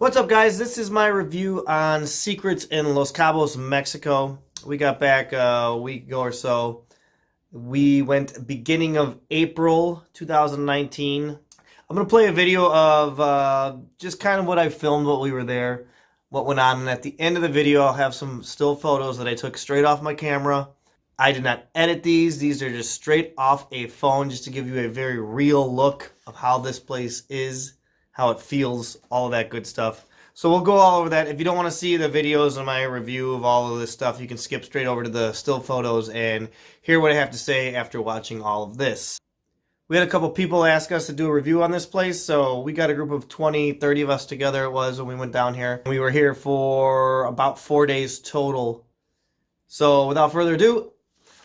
What's up, guys? This is my review on Secrets in Los Cabos, Mexico. We got back a week ago or so. We went beginning of April 2019. I'm going to play a video of just kind of what I filmed while we were there, what went on. And at the end of the video, I'll have some still photos that I took straight off my camera. I did not edit these. These are just straight off a phone just to give you a very real look of how this place is, how it feels, all of that good stuff. So we'll go all over that. If you don't want to see the videos and my review of all of this stuff, you can skip straight over to the still photos and hear what I have to say after watching all of this. We had a couple people ask us to do a review on this place, so we got a group of 20, 30 of us together it was when we went down here. We were here for about 4 days total. So without further ado,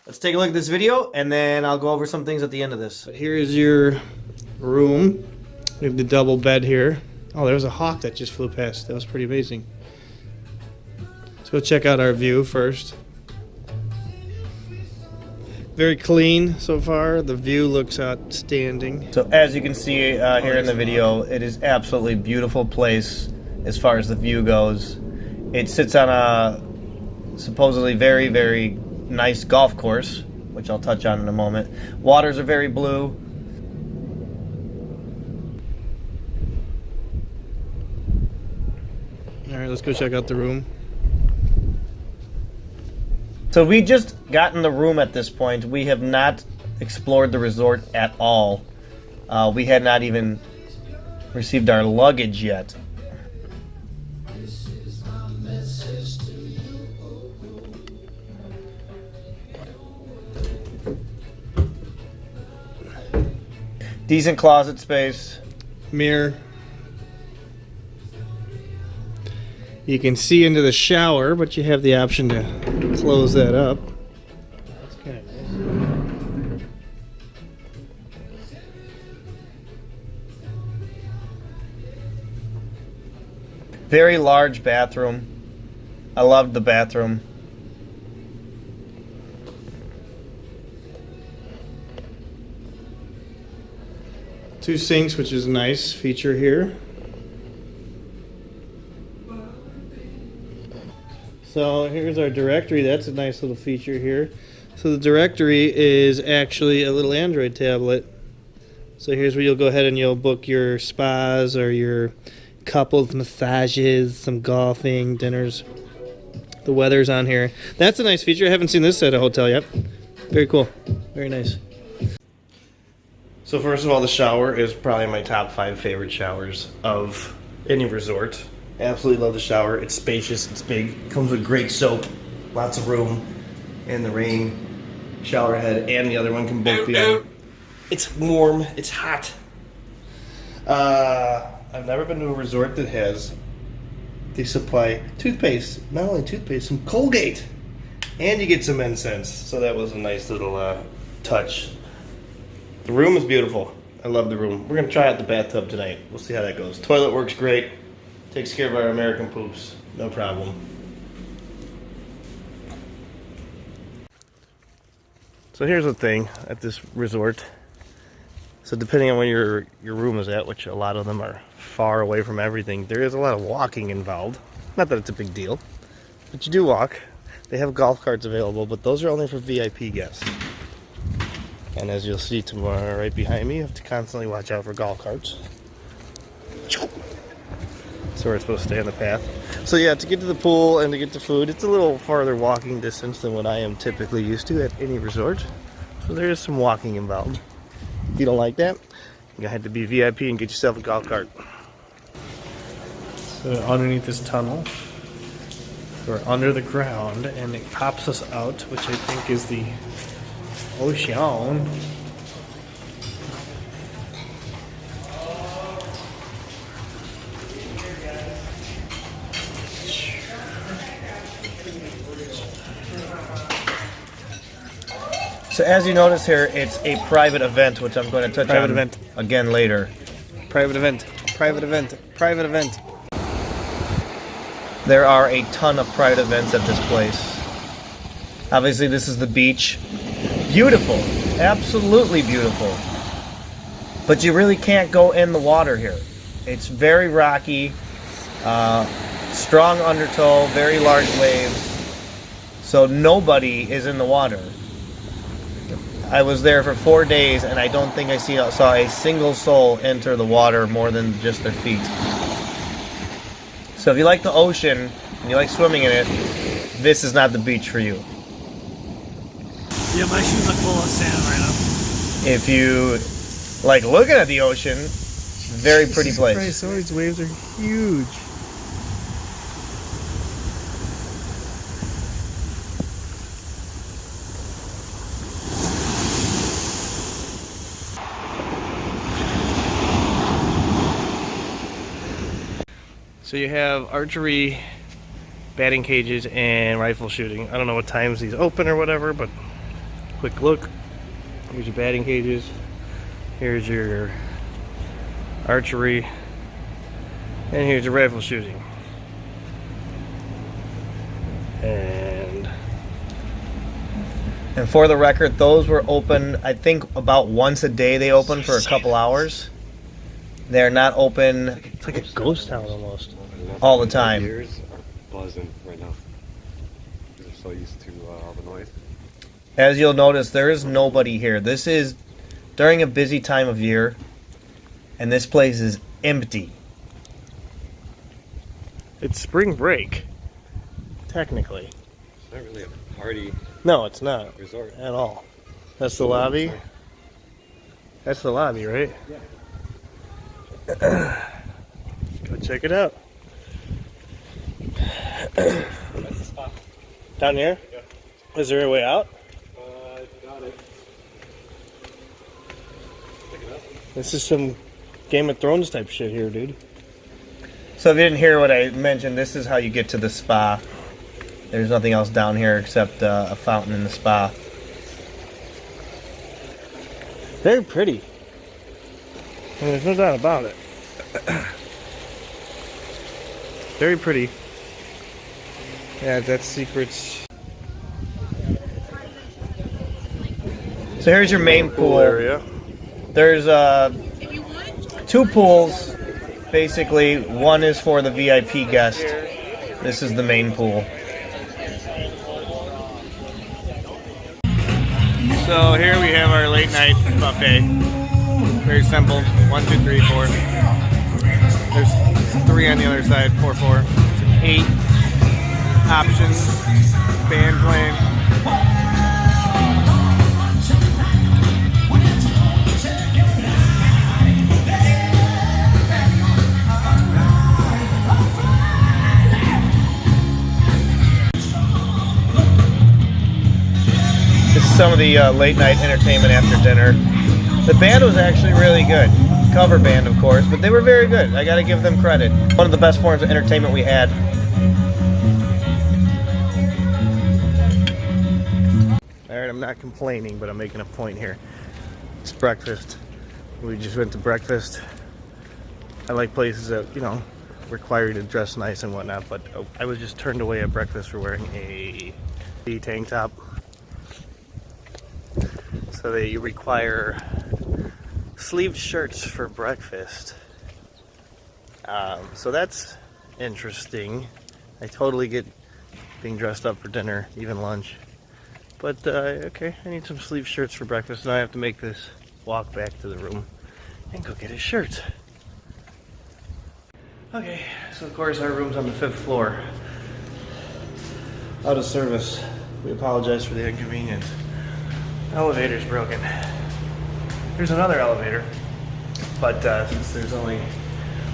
let's take a look at this video and then I'll go over some things at the end of this. But here is your room. We have the double bed here. Oh, there was a hawk that just flew past. That was pretty amazing. Let's go check out our view first. Very clean so far. The view looks outstanding. So as you can see here in the video, it is absolutely beautiful place as far as the view goes. It sits on a supposedly very, very nice golf course, which I'll touch on in a moment. Waters are very blue. Alright, let's go check out the room. So we just got in the room at this point. We have not explored the resort at all. We had not even received our luggage yet. Decent closet space. Mirror. You can see into the shower, but you have the option to close that up. That's kind of nice. Very large bathroom. I loved the bathroom. Two sinks, which is a nice feature here. So here's our directory. That's a nice little feature here. So the directory is actually a little Android tablet. So here's where you'll go ahead and you'll book your spas or your couples massages, some golfing, dinners. The weather's on here. That's a nice feature. I haven't seen this at a hotel yet. Very cool. Very nice. So first of all, the shower is probably my top 5 favorite showers of any resort. Absolutely love the shower. It's spacious, it's big, comes with great soap, lots of room, and the rain shower head and the other one can both be on. It's warm, it's hot. I've never been to a resort that has, they supply toothpaste, not only toothpaste, some Colgate, and you get some incense. So that was a nice little touch. The room is beautiful. I love the room. We're gonna try out the bathtub tonight. We'll see how that goes. Toilet works great. Takes care of our American poops, no problem. So here's the thing at this resort. So depending on where your room is at, which a lot of them are far away from everything, there is a lot of walking involved. Not that it's a big deal, but you do walk. They have golf carts available, but those are only for VIP guests. And as you'll see tomorrow right behind me, you have to constantly watch out for golf carts. So we're supposed to stay on the path. So yeah, to get to the pool and to get to food, it's a little farther walking distance than what I am typically used to at any resort. So there is some walking involved. If you don't like that, you're gonna have to be VIP and get yourself a golf cart. So underneath this tunnel, we're under the ground and it pops us out, which I think is the ocean. So as you notice here, it's a private event, which I'm going to touch on again later. Private event, private event, private event. There are a ton of private events at this place. Obviously this is the beach. Beautiful, absolutely beautiful. But you really can't go in the water here. It's very rocky. Strong undertow, very large waves. So nobody is in the water. I was there for 4 days, and I don't think I saw a single soul enter the water more than just their feet. So if you like the ocean and you like swimming in it, this is not the beach for you. Yeah, my shoes are full of sand right now. If you like looking at the ocean, very pretty place. Christ, some of these waves are huge. So you have archery, batting cages, and rifle shooting. I don't know what times these open or whatever, but quick look. Here's your batting cages. Here's your archery. And here's your rifle shooting. And for the record, those were open, I think about once a day they open for a couple hours. They're not open. it's like a ghost town almost. All the time. My ears are buzzing right now. They're so used to all the noise. As you'll notice, there is nobody here. This is during a busy time of year, and this place is empty. It's spring break, technically. It's not really a party No, it's not resort. at all. That's the lobby. That's the lobby, right? Yeah. Go check it out. That's the spot. Down here? Yeah. Is there a way out? Got it. Pick it up. This is some Game of Thrones type shit here, dude. So if you didn't hear what I mentioned, this is how you get to the spa. There's nothing else down here except a fountain in the spa. Very pretty. And there's no doubt about it. Very pretty. Yeah, that's Secrets. So here's your main pool. Area. There's 2 pools. Basically, one is for the VIP guest. This is the main pool. So here we have our late night buffet. Very simple. 1, 2, 3, 4. There's 3 on the other side. 4, 4. 8 options. Band playing. This is some of the late night entertainment after dinner. The band was actually really good. Cover band, of course, but they were very good. I gotta give them credit. One of the best forms of entertainment we had. Alright, I'm not complaining, but I'm making a point here. It's breakfast. We just went to breakfast. I like places that, you know, require you to dress nice and whatnot, but I was just turned away at breakfast for wearing a tank top. So they require sleeved shirts for breakfast. So that's interesting. I totally get being dressed up for dinner, even lunch. But okay, I need some sleeved shirts for breakfast, and I have to make this walk back to the room and go get his shirt. Okay, so of course our room's on the 5th floor. Out of service. We apologize for the inconvenience. Elevator's broken. There's another elevator, but since there's only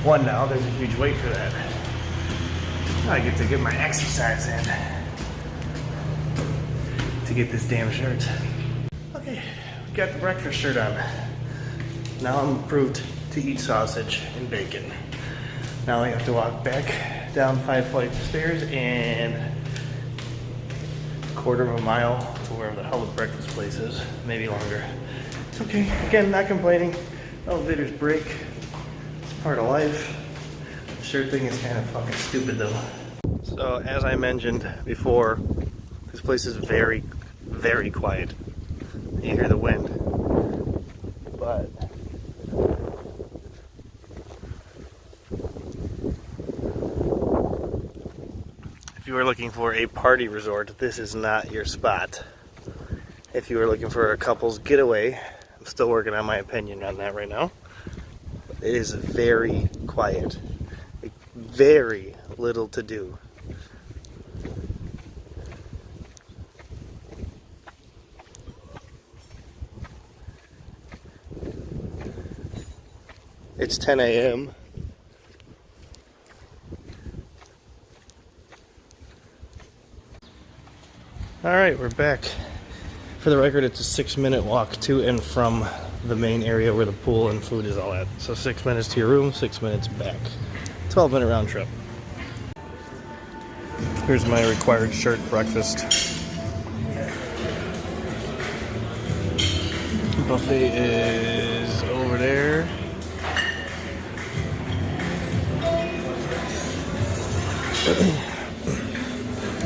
one now, there's a huge wait for that. I get to get my exercise in to get this damn shirt. Okay, got the breakfast shirt on. Now I'm approved to eat sausage and bacon. Now I have to walk back down 5 flights of stairs and a quarter of a mile to wherever the hell the breakfast place is. Maybe longer. It's okay. Again, not complaining. Elevators break. It's part of life. The shirt thing is kind of fucking stupid though. So as I mentioned before, this place is very, very quiet. You hear the wind. But looking for a party resort, this is not your spot. If you were looking for a couple's getaway, I'm still working on my opinion on that right now. It is very quiet. Very little to do. It's 10 a.m. Alright, we're back. For the record, it's a 6-minute walk to and from the main area where the pool and food is all at. So 6 minutes to your room, 6 minutes back. 12-minute round trip. Here's my required shirt breakfast. Buffet is over there.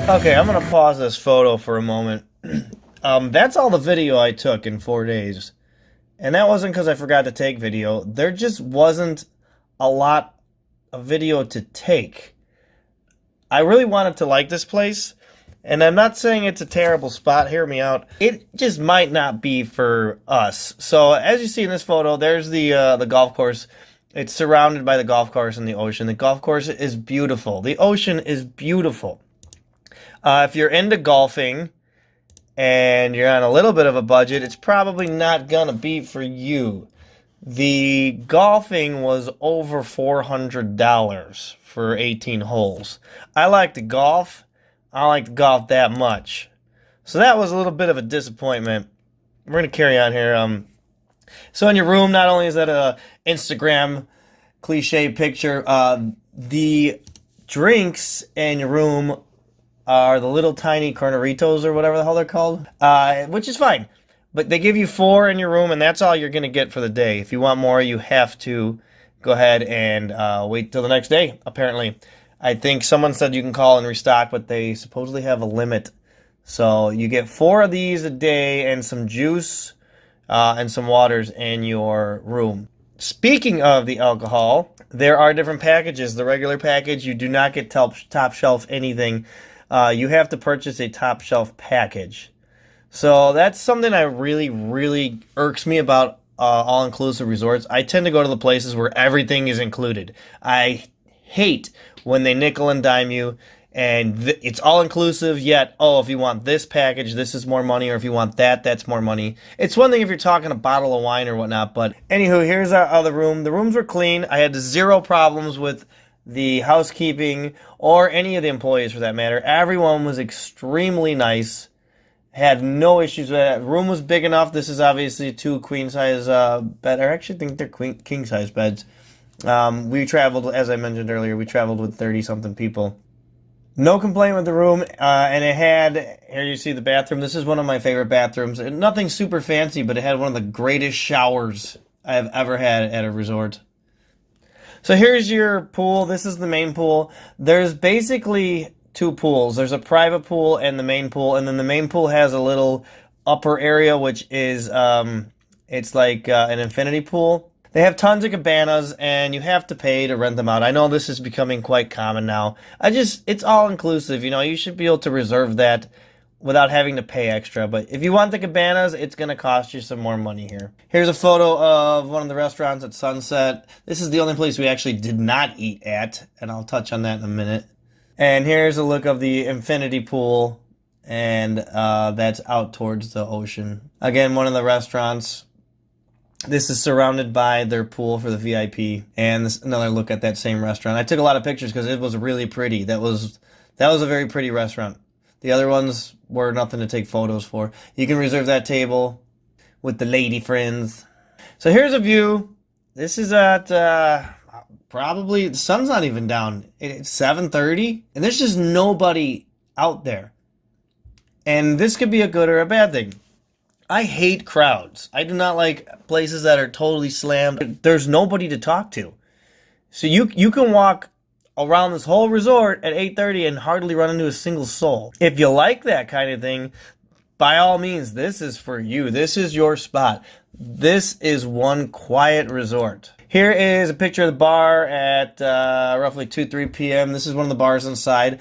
Okay, I'm gonna pause this photo for a moment. That's all the video I took in 4 days. And that wasn't because I forgot to take video. There just wasn't a lot of video to take. I really wanted to like this place, and I'm not saying it's a terrible spot, hear me out. It just might not be for us. So as you see in this photo, there's the golf course. It's surrounded by the golf course and the ocean. The golf course is beautiful. The ocean is beautiful. If you're into golfing and you're on a little bit of a budget, it's probably not gonna be for you. The golfing was over $400 for 18 holes. I like to golf. I don't like to golf that much. So that was a little bit of a disappointment. We're going to carry on here. So in your room, not only is that a Instagram cliche picture, the drinks in your room are the little tiny Corneritos or whatever the hell they're called, which is fine. But they give you 4 in your room, and that's all you're going to get for the day. If you want more, you have to go ahead and wait till the next day, apparently. I think someone said you can call and restock, but they supposedly have a limit. So you get 4 of these a day and some juice and some waters in your room. Speaking of the alcohol, there are different packages. The regular package, you do not get top shelf anything. You have to purchase a top shelf package. So that's something that really, really irks me about all-inclusive resorts. I tend to go to the places where everything is included. I hate when they nickel and dime you and it's all-inclusive, yet, oh, if you want this package, this is more money, or if you want that, that's more money. It's one thing if you're talking a bottle of wine or whatnot, but anywho, here's our other room. The rooms were clean. I had 0 problems with the housekeeping or any of the employees for that matter. Everyone was extremely nice. Had no issues with it. Room was big enough. This is obviously 2 queen-size beds. I actually think they're king-size beds. We traveled, as I mentioned earlier, we traveled with 30-something people. No complaint with the room, and it had, here you see the bathroom. This is one of my favorite bathrooms. Nothing super fancy, but it had one of the greatest showers I've ever had at a resort. So here's your pool. This is the main pool. There's basically 2 pools. There's a private pool and the main pool, and then the main pool has a little upper area, which is, it's like an infinity pool. They have tons of cabanas, and you have to pay to rent them out. I know this is becoming quite common now. It's all-inclusive. You know, you should be able to reserve that without having to pay extra. But if you want the cabanas, it's going to cost you some more money here. Here's a photo of one of the restaurants at Sunset. This is the only place we actually did not eat at, and I'll touch on that in a minute. And here's a look of the infinity pool, and that's out towards the ocean. Again, one of the restaurants. This is surrounded by their pool for the VIP, and this another look at that same restaurant. I took a lot of pictures because it was really pretty. That was a very pretty restaurant. The other ones were nothing to take photos for. You can reserve that table with the lady friends. So here's a view. This is at probably, the sun's not even down. It's 7:30, and there's just nobody out there. And this could be a good or a bad thing. I hate crowds. I do not like places that are totally slammed. There's nobody to talk to. So you can walk around this whole resort at 8:30 and hardly run into a single soul. If you like that kind of thing, by all means, this is for you. This is your spot. This is one quiet resort. Here is a picture of the bar at roughly 2-3 p.m. This is one of the bars inside.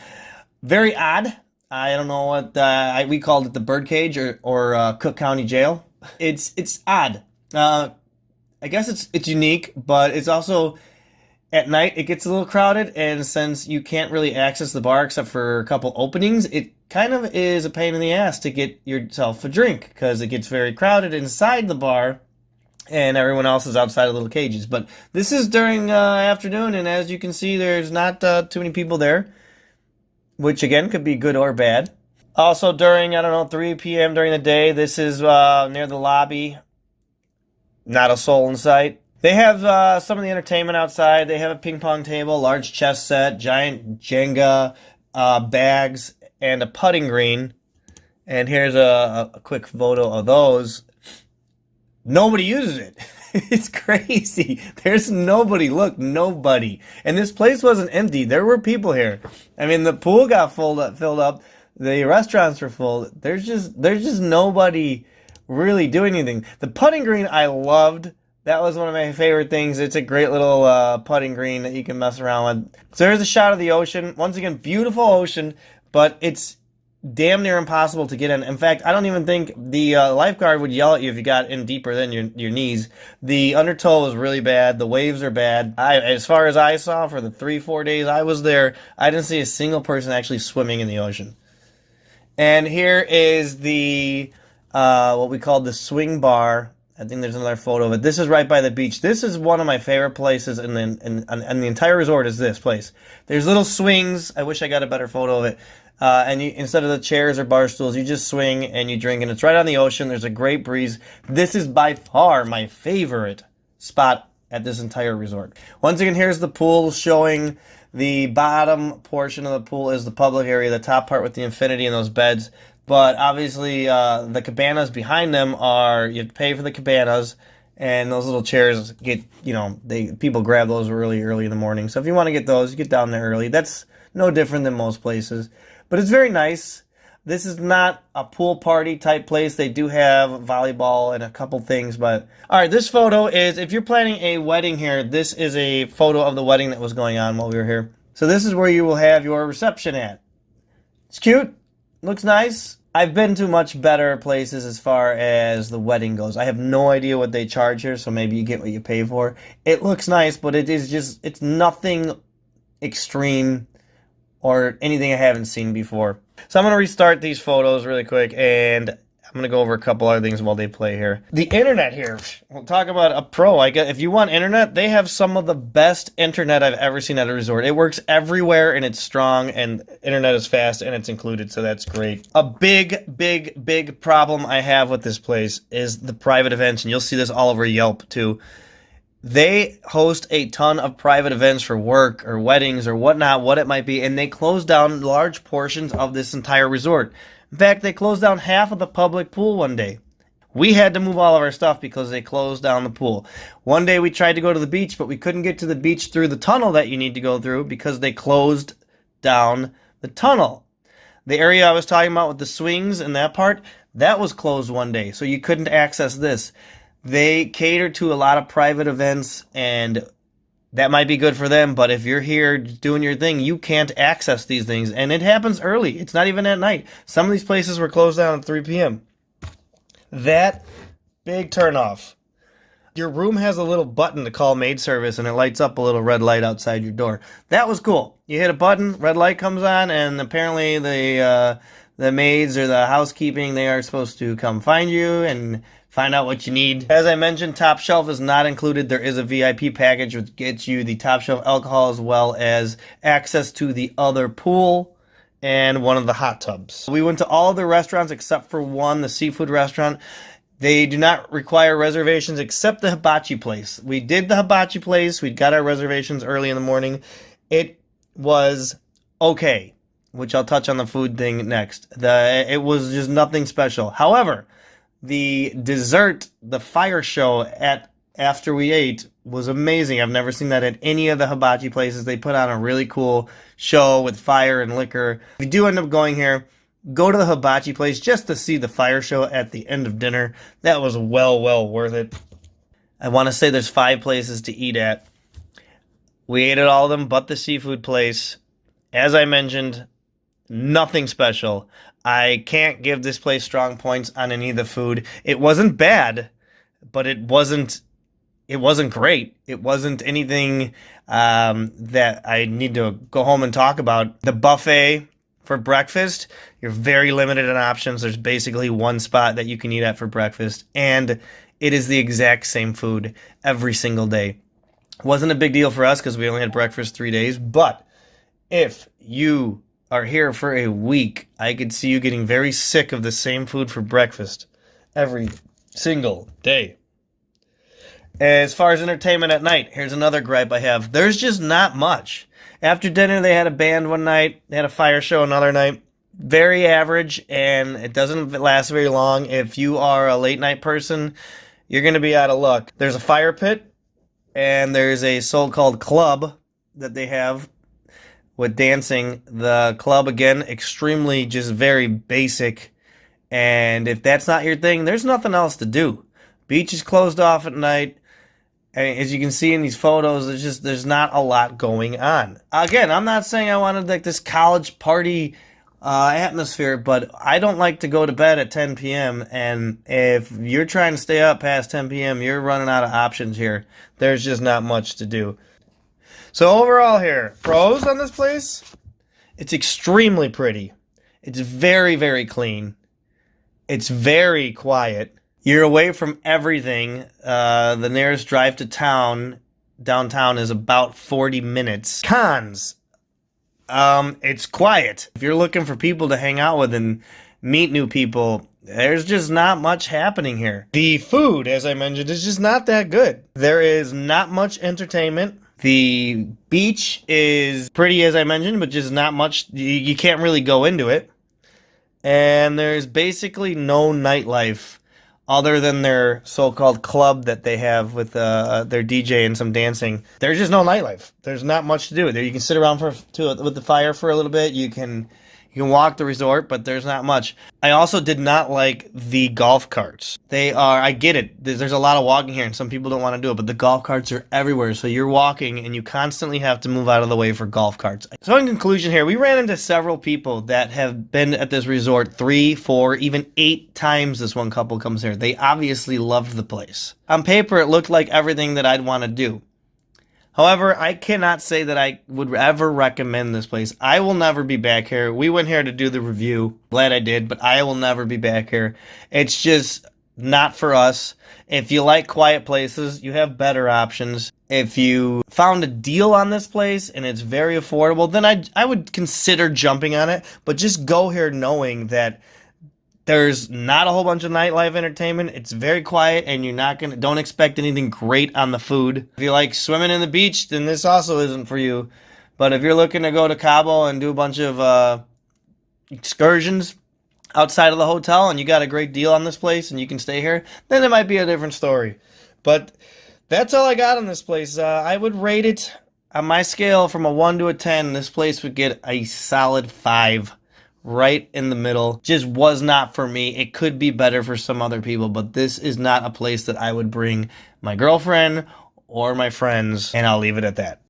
Very odd. I don't know what we called it, the birdcage or Cook County Jail. It's odd. I guess it's unique, but it's also at night it gets a little crowded, and since you can't really access the bar except for a couple openings, it kind of is a pain in the ass to get yourself a drink because it gets very crowded inside the bar and everyone else is outside of little cages. But this is during afternoon, and as you can see, there's not too many people there, which again could be good or bad. Also during, I don't know, 3 p.m. during the day, this is near the lobby. Not a soul in sight. They have some of the entertainment outside. They have a ping pong table, large chess set, giant Jenga, bags, and a putting green. And here's a quick photo of those. Nobody uses it. It's crazy. There's nobody. Look, nobody. And this place wasn't empty. There were people here. I mean, the pool got filled up. The restaurants were full. There's just nobody really doing anything. The putting green I loved. That was one of my favorite things. It's a great little putting green that you can mess around with. So there's a shot of the ocean. Once again, beautiful ocean, but it's damn near impossible to get in. In fact, I don't even think the lifeguard would yell at you if you got in deeper than your knees. The undertow is really bad. The waves are bad. As far as I saw, for the 3-4 days I was there, I didn't see a single person actually swimming in the ocean. And here is the what we call the swing bar. I think there's another photo of it. This is right by the beach. This is one of my favorite places in the entire resort is this place. There's little swings. I wish I got a better photo of it. And instead of the chairs or bar stools, you just swing and you drink, and it's right on the ocean. There's a great breeze. This is by far my favorite spot at this entire resort. Once again, here's the pool showing. The bottom portion of the pool is the public area, the top part with the infinity and those beds. But obviously, the cabanas behind them are, you have to pay for the cabanas, and those little chairs get, people grab those early in the morning. So if you want to get those, you get down there early. That's no different than most places. But it's very nice. This is not a pool party type place. They do have volleyball and a couple things. But all right, this photo is, if you're planning a wedding here, this is a photo of the wedding that was going on while we were here. So this is where you will have your reception at. It's cute. Looks nice. I've been to much better places as far as the wedding goes. I have no idea what they charge here, so maybe you get what you pay for. It looks nice, but it's nothing extreme or anything I haven't seen before. So I'm going to restart these photos really quick, and I'm going to go over a couple other things while they play here. The internet here, we'll talk about a pro. I guess if you want internet, they have some of the best internet I've ever seen at a resort. It works everywhere, and it's strong, and internet is fast, and it's included, so that's great. A big problem I have with this place is the private events, and you'll see this all over Yelp too. They host a ton of private events for work or weddings or whatnot, what it might be, and they close down large portions of this entire resort. In fact, they closed down half of the public pool one day. We had to move all of our stuff because they closed down the pool. One day we tried to go to the beach, but we couldn't get to the beach through the tunnel that you need to go through because they closed down the tunnel. The area I was talking about with the swings and that part, that was closed one day, so you couldn't access this. They cater to a lot of private events, and that might be good for them, but if you're here doing your thing, you can't access these things, and it happens early. It's not even at night. Some of these places were closed down at 3 p.m. That big turnoff. Your room has a little button to call maid service, and it lights up a little red light outside your door. That was cool. You hit a button, red light comes on, and apparently the maids or the housekeeping, they are supposed to come find you and find out what you need. As I mentioned, top shelf is not included. There is a VIP package which gets you the top shelf alcohol as well as access to the other pool and one of the hot tubs. We went to all of the restaurants except for one, the seafood restaurant. They do not require reservations except the hibachi place. We did the hibachi place. We got our reservations early in the morning. It was okay, which I'll touch on the food thing next. It was just nothing special. However, the dessert, the fire show after we ate was amazing. I've never seen that at any of the hibachi places. They put on a really cool show with fire and liquor. If you do end up going here, go to the hibachi place just to see the fire show at the end of dinner. That was well worth it. I want to say there's 5 places to eat at. We ate at all of them but the seafood place. As I mentioned, Nothing special. I can't give this place strong points on any of the food. It wasn't bad, but it wasn't great. It wasn't anything that I need to go home and talk about. The buffet for breakfast, you're very limited in options. There's basically one spot that you can eat at for breakfast, and it is the exact same food every single day. Wasn't a big deal for us because we only had breakfast 3 days, but if you are here for a week, I could see you getting very sick of the same food for breakfast every single day. As far as entertainment at night, here's another gripe I have. There's just not much. After dinner, they had a band one night. They had a fire show another night. Very average, and it doesn't last very long. If you are a late night person, you're going to be out of luck. There's a fire pit, and there's a so-called club that they have with dancing. The club, again, extremely just very basic. And if that's not your thing, there's nothing else to do. Beach is closed off at night. And as you can see in these photos, there's not a lot going on. Again, I'm not saying I wanted like this college party atmosphere, but I don't like to go to bed at 10 p.m. And if you're trying to stay up past 10 p.m., you're running out of options here. There's just not much to do. So overall here, pros on this place, it's extremely pretty. It's very, very clean. It's very quiet. You're away from everything. The nearest drive to downtown is about 40 minutes. Cons, it's quiet. If you're looking for people to hang out with and meet new people, there's just not much happening here. The food, as I mentioned, is just not that good. There is not much entertainment. The beach is pretty, as I mentioned, but just not much. You can't really go into it. And there's basically no nightlife other than their so-called club that they have with their DJ and some dancing. There's just no nightlife. There's not much to do there. You can sit around with the fire for a little bit. You can walk the resort, but there's not much. I also did not like the golf carts. I get it. There's a lot of walking here, and some people don't want to do it, but the golf carts are everywhere. So you're walking, and you constantly have to move out of the way for golf carts. So in conclusion here, we ran into several people that have been at this resort 3, 4, even 8 times this one couple comes here. They obviously loved the place. On paper, it looked like everything that I'd want to do. However, I cannot say that I would ever recommend this place. I will never be back here. We went here to do the review. Glad I did, but I will never be back here. It's just not for us. If you like quiet places, you have better options. If you found a deal on this place and it's very affordable, then I would consider jumping on it. But just go here knowing that there's not a whole bunch of nightlife entertainment. It's very quiet, and don't expect anything great on the food. If you like swimming in the beach, then this also isn't for you. But if you're looking to go to Cabo and do a bunch of excursions outside of the hotel, and you got a great deal on this place, and you can stay here, then it might be a different story. But that's all I got on this place. I would rate it on my scale from a 1 to a 10. This place would get a solid 5. Right in the middle. Just was not for me. It could be better for some other people, but this is not a place that I would bring my girlfriend or my friends, and I'll leave it at that.